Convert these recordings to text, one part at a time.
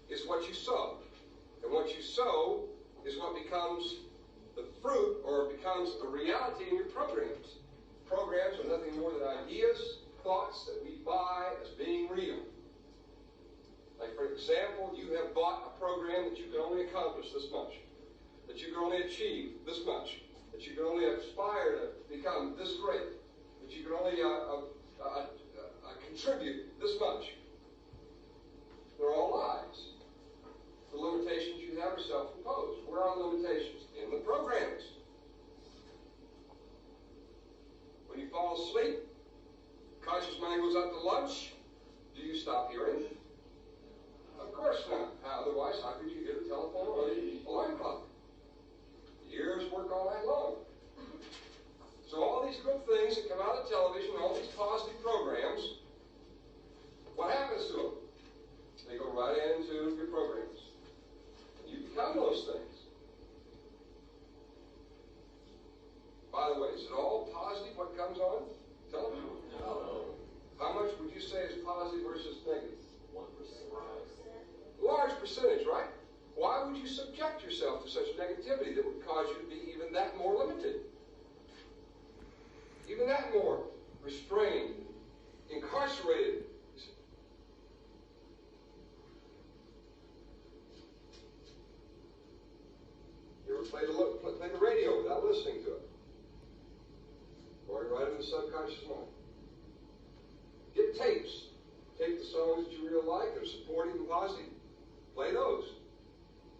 is what you sow. And what you sow is what becomes the fruit, or becomes a reality in your programs. Programs are nothing more than ideas, thoughts that we buy as being real. Like, for example, you have bought a program that you can only accomplish this much, that you can only achieve this much, that you can only aspire to become this great, that you can only contribute this much. They're all lies. The limitations you have are self-imposed. Where are the limitations? In the programs. When you fall asleep, conscious mind goes out to lunch. Do you stop hearing? Of course not. Otherwise, how could you hear the telephone or the alarm clock? Ears work all night long. So all these good things that come out of television, all these positive programs, what happens to them? They go right into your programs. And you become those things. By the way, is it all positive what comes on television? No. How much would you say is positive versus negative? 1%. Large percentage, right? Why would you subject yourself to such negativity that would cause you to be even that more limited? Even that more restrained, incarcerated. You ever play the radio without listening to it? Or right in the subconscious mind. Get tapes. Take the songs that you really like that are supportive and positive. Play those.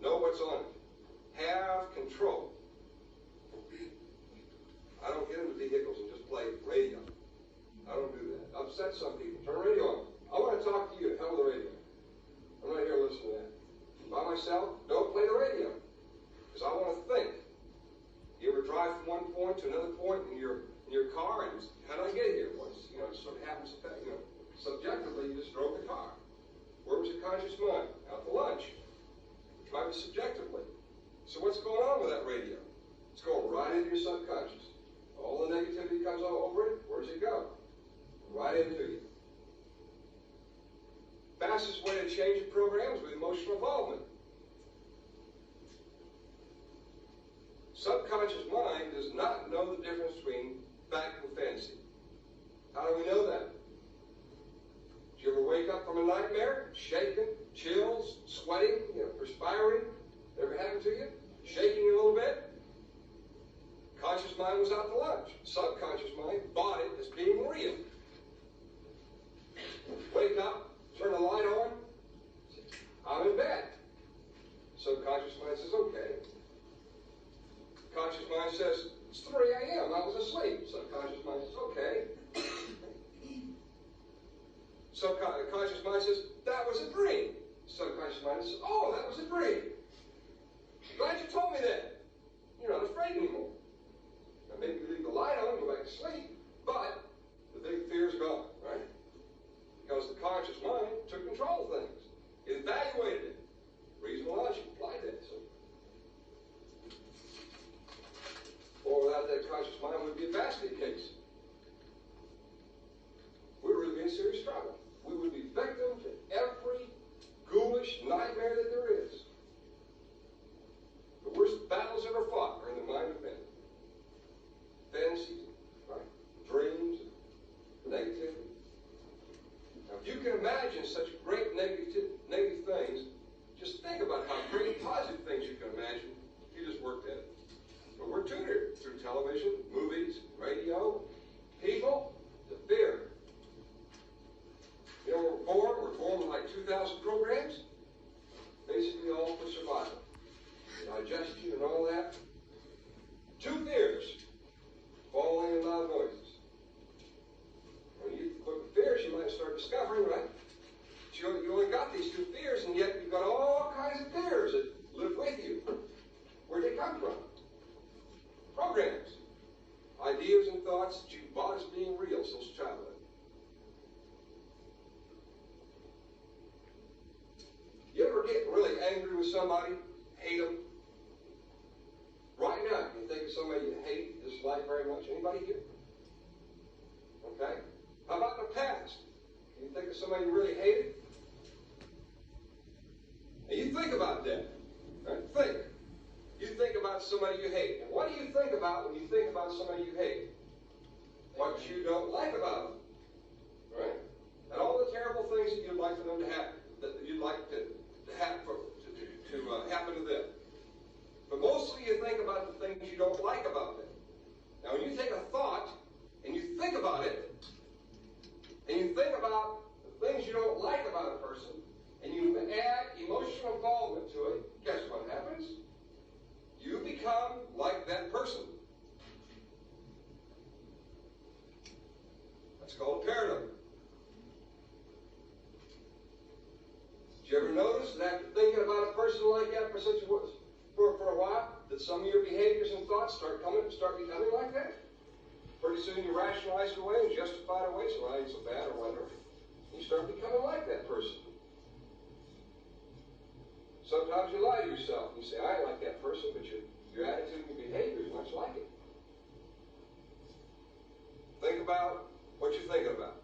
Know what's on it. Have control. I don't get into vehicles and just play radio. I don't do that. Upset some people. Turn the radio on. I want to talk to you. Hell with the radio. I'm not here to listen to that. By myself, don't play the radio. Because I want to think. You ever drive from one point to another point in your car, and how did I get here? Once, it sort of happens, subjectively, you just drove the car. Where was your conscious mind? Out to lunch. Drive it subjectively. So what's going on with that radio? It's going right into your subconscious. All the negativity comes all over it. Where does it go? Right into you. Fastest way to change your program is with emotional involvement. Subconscious mind does not know the difference between fact and fantasy. How do we know that? Did you ever wake up from a nightmare, shaking, chills, sweating, perspiring? Ever happened to you? Shaking a little bit? Conscious mind was out to lunch. Subconscious mind bought it as being real. Wake up, turn the light on. I'm in bed. Subconscious mind says, okay. Conscious mind says, it's 3 a.m. I was asleep. Subconscious mind says, okay. Subconscious mind says, that was a dream. Subconscious mind says, oh, that was a dream. Glad you told me that. You're not afraid anymore. Now maybe you leave the light on and go back to sleep, but the big fear's gone, right? Because the conscious mind took control of things. It evaluated it. Reasonable logic applied that. So, or without that conscious mind, it would be a basket case. We would really be in serious trouble. We would be victim to every ghoulish nightmare that there is. The worst battles ever fought are in the mind of men. Fantasies, right? Dreams, negativity. Now, if you can imagine such great negative things, just think about how great positive things you can imagine if you just worked at it. But we're tutored through television, movies, radio, people, to fear. We're born with like 2,000 programs, basically all for survival. Digestion and all that. 2 fears, falling and loud noises. When you put fears, you might start discovering, right? You only got these 2 fears, and yet you've got all kinds of fears that live with you. Where'd they come from? Programs. Ideas and thoughts that you bought as being real since childhood. You ever get really angry with somebody? Hate them? Right now, can you think of somebody you hate, dislike very much? Anybody here? Okay. How about in the past? Can you think of somebody you really hated? think about that. Right? Think. You think about somebody you hate. And what do you think about when you think about somebody you hate? What you don't like about them. Right? And all the terrible things that you'd like for them to happen, that you'd like to happen to them. But mostly you think about the things you don't like about them. Now when you take a thought and you think about it, and you think about the things you don't like about a person, and you add emotional involvement to it, guess what happens? You become like that person. That's called a paradigm. Did you ever notice that after thinking about a person like that for a while, that some of your behaviors and thoughts start becoming like that? Pretty soon you rationalize it away and justify it away, so I ain't so bad or whatever. You start becoming like that person. Sometimes you lie to yourself. You say, I ain't like that person, but your attitude and your behavior is much like it. Think about what you're thinking about.